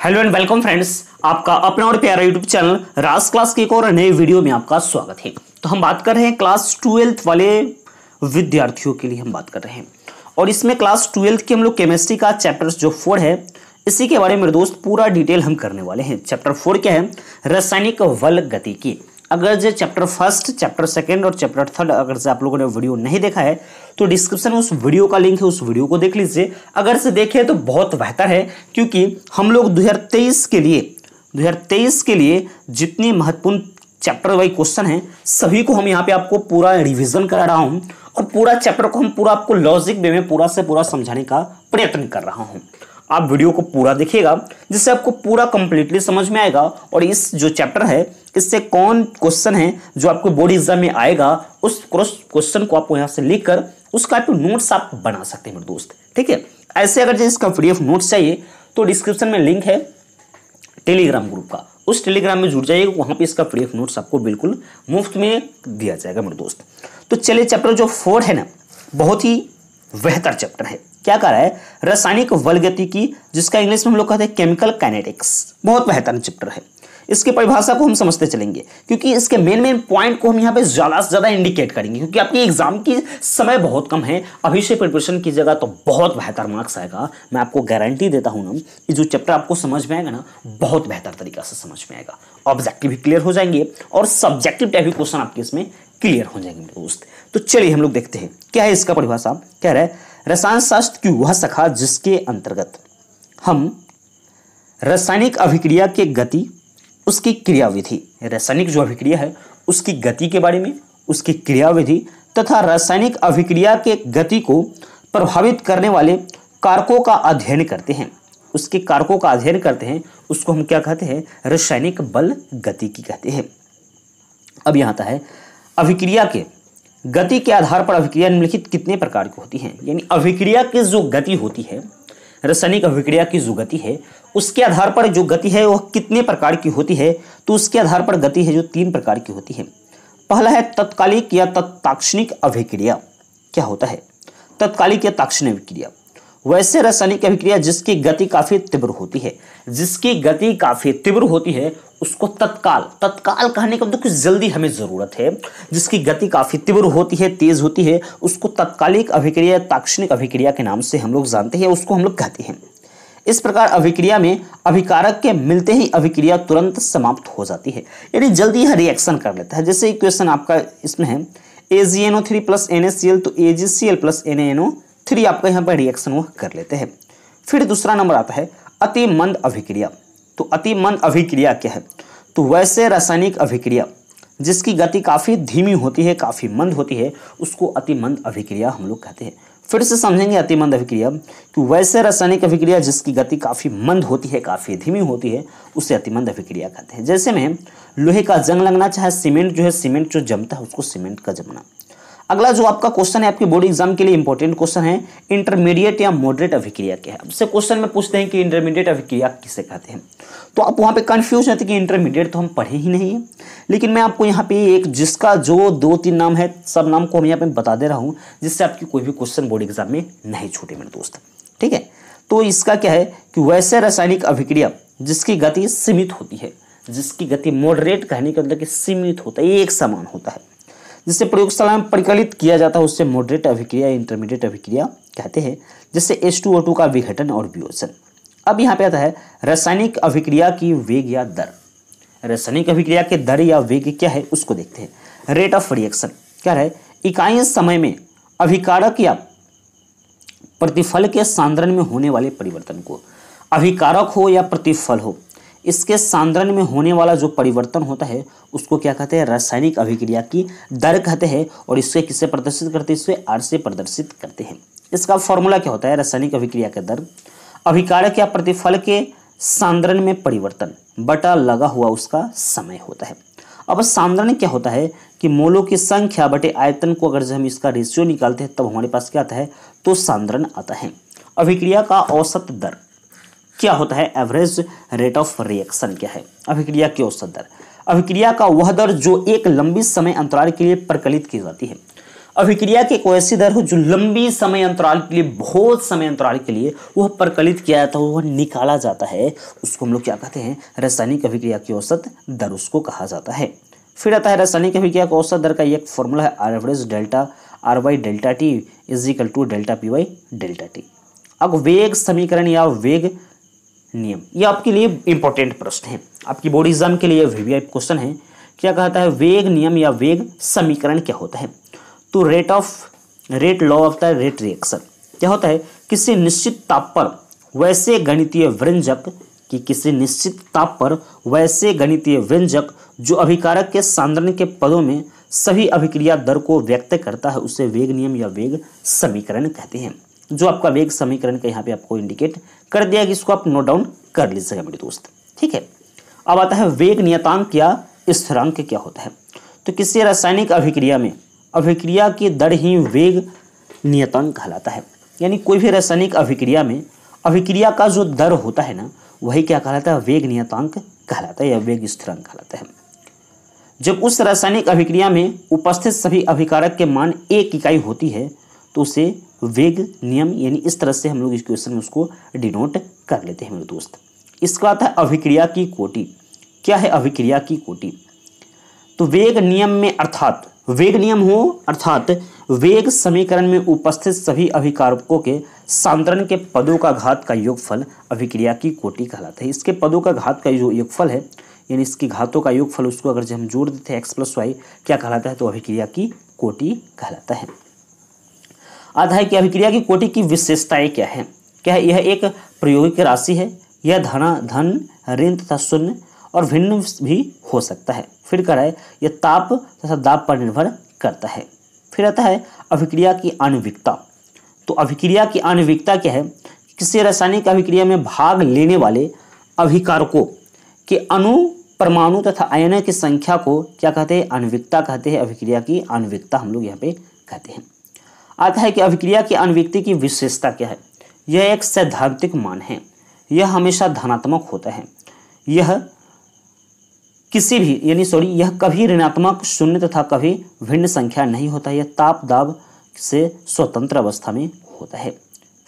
Hello and welcome friends, आपका अपना और प्यारा यूट्यूब चैनल राज क्लास के एक और नए वीडियो में आपका स्वागत है। तो हम बात कर रहे हैं क्लास 12th वाले विद्यार्थियों के लिए हम बात कर रहे हैं और इसमें क्लास 12th के हम लोग केमिस्ट्री का चैप्टर जो 4 है इसी के बारे में मेरे दोस्त पूरा डिटेल हम करने वाले हैं। चैप्टर 4 क्या है? रासायनिक बल गतिकी। अगर जो चैप्टर फर्स्ट, चैप्टर सेकंड और चैप्टर थर्ड अगर से आप लोगों ने वीडियो नहीं देखा है तो डिस्क्रिप्शन में उस वीडियो का लिंक है, उस वीडियो को देख लीजिए। अगर से देखे तो बहुत बेहतर है, क्योंकि हम लोग 2023 के लिए जितनी महत्वपूर्ण चैप्टर वाइज क्वेश्चन है सभी को हम यहाँ पे आपको पूरा रिवीजन करा रहा हूँ और पूरा चैप्टर को हम पूरा आपको लॉजिक वे में पूरा से पूरा समझाने का प्रयत्न कर रहा हूँ। आप वीडियो को पूरा देखिएगा जिससे आपको पूरा कंप्लीटली समझ में आएगा और इस जो चैप्टर है इससे कौन क्वेश्चन है जो आपको बोर्ड एग्जाम में आएगा उस क्वेश्चन को आपको यहाँ से लिखकर उसका आप नोट्स आप बना सकते हैं मेरे दोस्त। ठीक है, ऐसे अगर इसका पीडीएफ नोट्स चाहिए तो डिस्क्रिप्शन में लिंक है टेलीग्राम ग्रुप का, उस टेलीग्राम में जुड़ जाइएगा, वहां पे इसका पीडीएफ नोट्स आपको बिल्कुल मुफ्त में दिया जाएगा मेरे दोस्त। तो चलिए, चैप्टर जो 4 है ना, बहुत ही बेहतर चैप्टर है। क्या कर रहा है? रासायनिक बल गतिकी, जिसका इंग्लिश में हम लोग कहते हैं केमिकल काइनेटिक्स। बहुत बेहतर चैप्टर है। इसकी परिभाषा को हम समझते चलेंगे क्योंकि इसके मेन पॉइंट को हम यहाँ पे ज्यादा से ज्यादा इंडिकेट करेंगे, क्योंकि आपकी एग्जाम की समय बहुत कम है। अभी से प्रिपरेशन कीजिएगा तो बहुत बेहतर मार्क्स आएगा। मैं आपको गारंटी देता हूँ ना कि जो चैप्टर आपको समझ में आएगा ना बहुत बेहतर तरीका से समझ में आएगा। ऑब्जेक्टिव भी क्लियर हो जाएंगे और सब्जेक्टिव टाइप के क्वेश्चन आपके इसमें क्लियर हो जाएंगे मेरे दोस्त। तो चलिए हम लोग देखते हैं क्या है इसका परिभाषा। क्या है? रसायन शास्त्र की वह शाखा जिसके अंतर्गत हम रासायनिक अभिक्रिया के गति, उसकी क्रियाविधि, रासायनिक जो अभिक्रिया है उसकी गति के बारे में, उसकी क्रियाविधि तथा रासायनिक अभिक्रिया के गति को प्रभावित करने वाले कारकों का अध्ययन करते हैं। उसके कारकों का अध्ययन करते हैं, उसको हम क्या कहते हैं? रासायनिक बल गतिकी कहते हैं। अब यहाँ आता है अभिक्रिया के गति के आधार पर अभिक्रिया निम्नलिखित कितने प्रकार की होती है। यानी अभिक्रिया की जो गति होती है, रासायनिक अभिक्रिया की जो गति है उसके आधार पर जो गति है वह कितने प्रकार की होती है। तो उसके आधार पर गति है जो 3 प्रकार की होती है। पहला है तत्कालिक या तात्क्षणिक अभिक्रिया। क्या होता है? तत्कालिक या तात्क्षणिक अभिक्रिया वैसे रासायनिक अभिक्रिया जिसकी गति काफी तीव्र होती है, जिसकी गति काफी तीव्र होती है उसको तत्काल कहने का मतलब कुछ जल्दी हमें जरूरत है, जिसकी गति काफी तीव्र होती है, तेज होती है, उसको तत्कालिक अभिक्रिया, तात्क्षणिक अभिक्रिया के नाम से हम लोग जानते हैं, उसको हम लोग कहते हैं। इस प्रकार अभिक्रिया में अभिकारक के मिलते ही अभिक्रिया तुरंत समाप्त हो जाती है, यानी जल्दी यह रिएक्शन कर लेता है। जैसे इक्वेशन आपका इसमें है AgNO3 प्लस NaCl, तो AgCl प्लस NaNO3 आपका यहाँ पर रिएक्शन वो कर लेते हैं। फिर दूसरा नंबर आता है अति मंद अभिक्रिया। तो अति मंद अभिक्रिया क्या है? तो वैसे रासायनिक अभिक्रिया जिसकी गति काफी धीमी होती है, काफी मंद होती है, उसको अति मंद अभिक्रिया हम लोग कहते हैं। फिर से समझेंगे अति मंद अभिक्रिया कि वैसे रासायनिक अभिक्रिया जिसकी गति काफी मंद होती है, काफी धीमी होती है, उसे अति मंद अभिक्रिया कहते हैं। जैसे में लोहे का जंग लगना, चाहे सीमेंट जो है, सीमेंट जो जमता है उसको सीमेंट का जमना। अगला जो आपका क्वेश्चन है आपके बोर्ड एग्जाम के लिए इंपॉर्टेंट क्वेश्चन है, इंटरमीडिएट या मॉडरेट अभिक्रिया क्या है। आपसे क्वेश्चन में पूछते हैं कि इंटरमीडिएट अभिक्रिया किसे कहते हैं, तो आप वहां पे कंफ्यूज होते कि इंटरमीडिएट तो हम पढ़े ही नहीं है। लेकिन मैं आपको यहाँ पे एक जिसका जो 2-3 नाम है, सब नाम को हम यहाँ पे बता दे रहा हूँ जिससे आपकी कोई भी क्वेश्चन बोर्ड एग्जाम में नहीं छूटे मेरे दोस्त। ठीक है, तो इसका क्या है कि वैसे रासायनिक अभिक्रिया जिसकी गति सीमित होती है, जिसकी गति मॉडरेट कहने का मतलब कि सीमित होता है, एक समान होता है, जिससे प्रयोगशाला में परिकलित किया जाता है, उससे मॉडरेट अभिक्रिया, इंटरमीडिएट अभिक्रिया कहते हैं। जैसे H2O2 का विघटन और वियोजन। अब यहाँ पे आता है रासायनिक अभिक्रिया की वेग या दर। रासायनिक अभिक्रिया के दर या वेग क्या है उसको देखते हैं। रेट ऑफ रिएक्शन क्या है? इकाई समय में अभिकारक या प्रतिफल के सांद्रण में होने वाले परिवर्तन को, अभिकारक हो या प्रतिफल हो, इसके सांद्रण में होने वाला जो परिवर्तन होता है उसको क्या कहते हैं? रासायनिक अभिक्रिया की दर कहते हैं। और इससे किससे प्रदर्शित करते हैं? इससे R से प्रदर्शित करते हैं। इसका फॉर्मूला क्या होता है? रासायनिक अभिक्रिया का दर अभिकारक या प्रतिफल के सांद्रण में परिवर्तन बटा लगा हुआ उसका समय होता है। अब सांद्रण क्या होता है कि मोलों की संख्या बटे आयतन को अगर हम इसका रेशियो निकालते हैं तब हमारे पास क्या आता है? तो सांद्रण आता है। अभिक्रिया का औसत दर क्या होता है? एवरेज रेट ऑफ रिएक्शन क्या है? अभिक्रिया की औसत दर, अभिक्रिया का वह दर जो एक लंबी समय अंतराल के लिए प्रकलित की जाती है। अभिक्रिया की कोई ऐसी दर हो जो लंबी समय अंतराल के लिए, बहुत समय अंतराल के लिए वह प्रकलित किया जाता है, वह निकाला जाता है, उसको हम लोग क्या कहते हैं, रासायनिक अभिक्रिया की औसत दर उसको कहा जाता है। फिर आता है रासायनिक अभिक्रिया की औसत दर का एक फॉर्मूला है R average delta R by delta T is equal to delta P by delta T. अब वेग समीकरण या वेग नियम, ये आपके लिए इंपॉर्टेंट प्रश्न है, आपकी बोर्ड एग्जाम के लिए वीवीआई क्वेश्चन है। क्या कहता है, वेग नियम या वेग समीकरण क्या होता है? तो rate law of the rate reaction क्या होता है, किसी निश्चित ताप पर वैसे गणितीय व्यंजक कि किसी निश्चित ताप पर वैसे गणितीय व्यंजक जो अभिकारक के सांद्रण के पदों में सभी अभिक्रिया दर को व्यक्त करता है, उसे वेग नियम या वेग समीकरण कहते हैं। जो आपका वेग समीकरण का यहाँ पे आपको इंडिकेट कर दिया कि इसको आप नोट डाउन कर लीजिएगा मेरे दोस्त, ठीक है। अब आता है वेग नियतांक या स्थिरांक क्या होता है? तो किसी रासायनिक अभिक्रिया में अभिक्रिया की दर ही वेग नियतांक कहलाता है। यानी कोई भी रासायनिक अभिक्रिया में अभिक्रिया का जो दर होता है ना, वही क्या कहलाता है, वेग नियतांक कहलाता है या वेग स्थिरांक कहलाता है। जब उस रासायनिक अभिक्रिया में उपस्थित सभी अभिकारक के मान एक इकाई होती है तो उसे वेग नियम, यानी इस तरह से हम लोग इस क्वेश्चन में उसको डिनोट कर लेते हैं मेरे दोस्त। इसका आता है अभिक्रिया की कोटि। क्या है अभिक्रिया की कोटि? तो वेग नियम में अर्थात वेग नियम हो अर्थात वेग समीकरण में उपस्थित सभी अभिकारकों के सांद्रण के पदों का घात का योगफल अभिक्रिया की कोटि कहलाता है। इसके पदों का घात का जो योगफल है, यानी इसकी घातों का योगफल, उसको अगर जब हम जोड़ देते हैं एक्स प्लस वाई, क्या कहलाता है, तो अभिक्रिया की कोटि कहलाता है। आता है कि अभिक्रिया की कोटि की विशेषताएं क्या है? क्या है, यह एक प्रायोगिक राशि है, यह धन ऋण तथा शून्य और भिन्न भी हो सकता है। फिर कह रहा है यह ताप तथा दाब पर निर्भर करता है। फिर आता है अभिक्रिया की आणविकता। तो अभिक्रिया की आणविकता क्या है? किसी रासायनिक अभिक्रिया में भाग लेने वाले अभिकारकों के अणु, परमाणु तथा आयनों की संख्या को क्या कहते हैं, आणविकता कहते हैं। अभिक्रिया की आणविकता हम लोग यहाँ पे कहते हैं। आता है कि अभिक्रिया की आणविकता की विशेषता क्या है? यह एक सैद्धांतिक मान है, यह हमेशा धनात्मक होता है, यह यह कभी ऋणात्मक, शून्य तथा कभी भिन्न संख्या नहीं होता है, यह ताप दाब से स्वतंत्र अवस्था में होता है।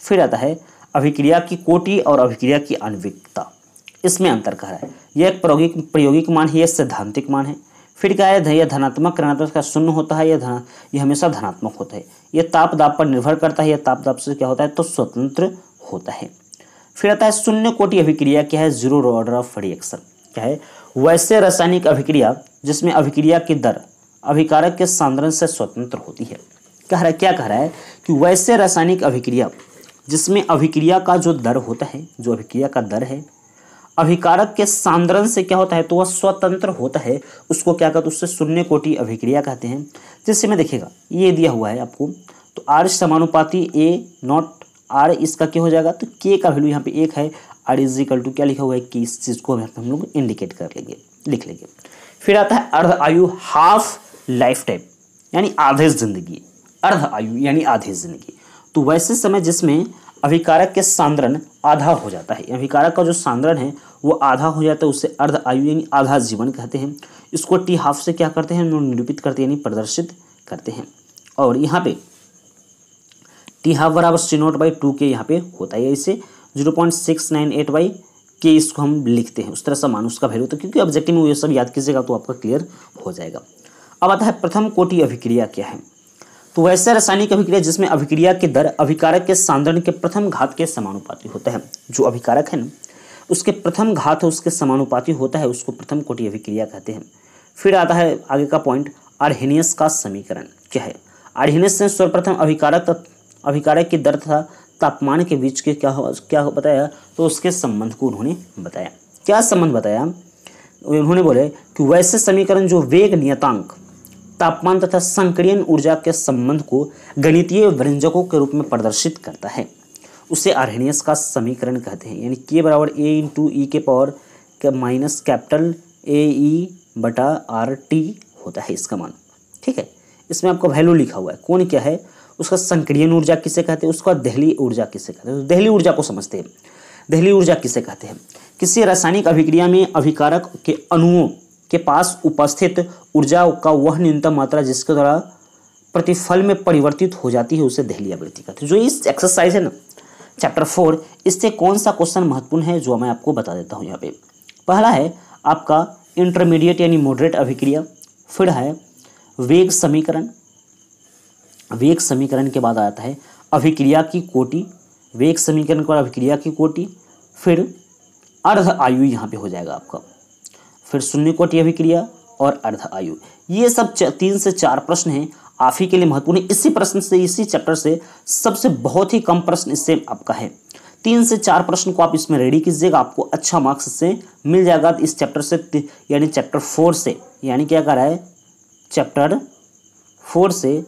फिर आता है अभिक्रिया की कोटि और अभिक्रिया की आणविकता, इसमें अंतर कह रहा है। यह एक प्रायोगिक मान है, यह सैद्धांतिक मान है। फिर क्या है, यह धनात्मक ऋणात्मक का शून्य होता है, यह हमेशा धनात्मक होता है। यह ताप दाब पर निर्भर करता है, यह ताप दाब से क्या होता है, तो स्वतंत्र होता है। फिर आता है शून्य कोटि अभिक्रिया क्या है, जीरो ऑर्डर ऑफ रिएक्शन क्या है, वैसे रासायनिक अभिक्रिया जिसमें अभिक्रिया की दर अभिकारक के सांद्रण से स्वतंत्र होती है। क्या कह रहा है कि वैसे रासायनिक अभिक्रिया जिसमें अभिक्रिया का जो दर होता है, जो अभिक्रिया का दर है अभिकारक के सांद्रण से क्या होता है, तो वह स्वतंत्र होता है, उसको क्या कहते हैं, उससे शून्य कोटि अभिक्रिया कहते हैं। जैसे में देखिएगा ये दिया हुआ है आपको, तो आर समानुपाती ए नॉट आर, इसका क्या हो जाएगा, तो के का वैल्यू यहाँ पे 1 है, आर इज इक्वल टू क्या लिखा हुआ है कि इस चीज़ को हम लोग इंडिकेट कर लेंगे, लिख लेंगे। फिर आता है अर्ध आयु, हाफ लाइफ टाइम, यानी आधे जिंदगी, अर्ध आयु यानी आधे जिंदगी। तो वैसे समय जिसमें अभिकारक के सांद्रण आधा हो जाता है, अभिकारक का जो सांद्रण है वो आधा हो जाता है, उसे अर्ध आयु यानी आधा जीवन कहते हैं। इसको टी हाफ से क्या करते हैं, निरूपित करते हैं, यानी प्रदर्शित करते हैं। और यहाँ पे टी हाफ बराबर C0/2 के यहाँ पे होता है, इसे 0.698 के इसको हम लिखते हैं, उस तरह से मान उसका वैल्यू, तो क्योंकि ऑब्जेक्टिव में ये सब याद कीजिएगा तो आपका क्लियर हो जाएगा। अब आता है प्रथम कोटि अभिक्रिया क्या है? तो वैसे रासायनिक अभिक्रिया जिसमें अभिक्रिया की दर अभिकारक के सांद्रण के प्रथम घात के समानुपाती होता है। जो अभिकारक है ना, उसके प्रथम घात है उसके समानुपाती होता है, उसको प्रथम कोटि अभिक्रिया कहते हैं। फिर आता है आगे का पॉइंट, आर्हेनियस का समीकरण क्या है? आर्हेनियस ने सर्वप्रथम अभिकारक की दर तथा तापमान के बीच के क्या बताया, तो उसके संबंध को उन्होंने बताया। क्या संबंध बताया? उन्होंने बोले कि वैसे समीकरण जो वेग नियतांक, तापमान तथा संकीर्ण ऊर्जा के संबंध को गणितीय व्यंजकों के रूप में प्रदर्शित करता है, उसे आर्हेनियस का समीकरण कहते हैं। यानी के बराबर ए इंटू ई के पावर माइनस कैपिटल ए ई बटा आर टी होता है इसका मान, ठीक है। इसमें आपका वैल्यू लिखा हुआ है, कौन क्या है, उसका संकीर्ण ऊर्जा किसे कहते हैं, उसका दहली ऊर्जा किसे कहते हैं। तो दहली ऊर्जा को समझते हैं, दहली ऊर्जा किसे कहते हैं? किसी रासायनिक अभिक्रिया में अभिकारक के अणुओं के पास उपस्थित ऊर्जा का वह न्यूनतम मात्रा जिसके द्वारा प्रतिफल में परिवर्तित हो जाती है उसे देहली आवृत्ति कहते हैं। जो इस एक्सरसाइज है ना चैप्टर 4, इससे कौन सा क्वेश्चन महत्वपूर्ण है जो मैं आपको बता देता हूँ यहाँ पे। पहला है आपका इंटरमीडिएट यानी मॉडरेट अभिक्रिया, फिर है वेग समीकरण, वेग समीकरण के बाद आता है अभिक्रिया की कोटि, वेग समीकरण के बाद अभिक्रिया की कोटि, फिर अर्ध आयु यहाँ पे हो जाएगा आपका, फिर शून्य कोटि अभिक्रिया और अर्ध आयु। ये सब 3 से 4 प्रश्न हैं आप ही के लिए महत्वपूर्ण। इसी प्रश्न से, इसी चैप्टर से सबसे बहुत ही कम प्रश्न इससे आपका है। 3 से 4 प्रश्न को आप इसमें रेडी कीजिएगा, आपको अच्छा मार्क्स इससे मिल जाएगा इस चैप्टर से, यानी चैप्टर 4 से, यानी क्या कर रहा है चैप्टर 4 से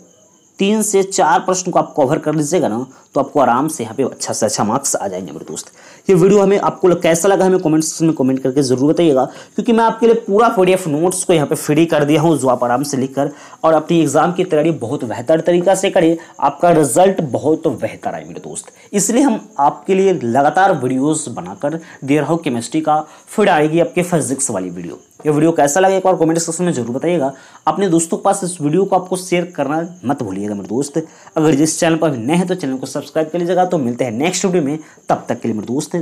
3 से 4 प्रश्न को आप कवर कर लीजिएगा ना, तो आपको आराम से यहाँ पे अच्छा से अच्छा मार्क्स आ जाएंगे मेरे दोस्त। ये वीडियो हमें आपको कैसा लगा हमें कमेंट सेक्शन में कमेंट करके जरूर बताइएगा, क्योंकि मैं आपके लिए पूरा PDF नोट्स को यहाँ पे फ्री कर दिया हूँ, जो आप आराम से लिखकर और अपनी एग्जाम की तैयारी बहुत बेहतर तरीका से करें, आपका रिजल्ट बहुत बेहतर आए मेरे दोस्त। इसलिए हम आपके लिए लगातार वीडियोस बनाकर दे रहा हूँ केमिस्ट्री का, फिर आएगी आपके फिजिक्स वाली वीडियो। ये वीडियो कैसा लगा एक बार कमेंट सेक्शन में जरूर बताइएगा। अपने दोस्तों के पास इस वीडियो को आपको शेयर करना मत भूलिएगा मेरे दोस्त। अगर जिस चैनल पर नए हैं तो चैनल को सब्सक्राइब कर लीजिएगा। तो मिलते हैं नेक्स्ट वीडियो में, तब तक के लिए मेरे दोस्त।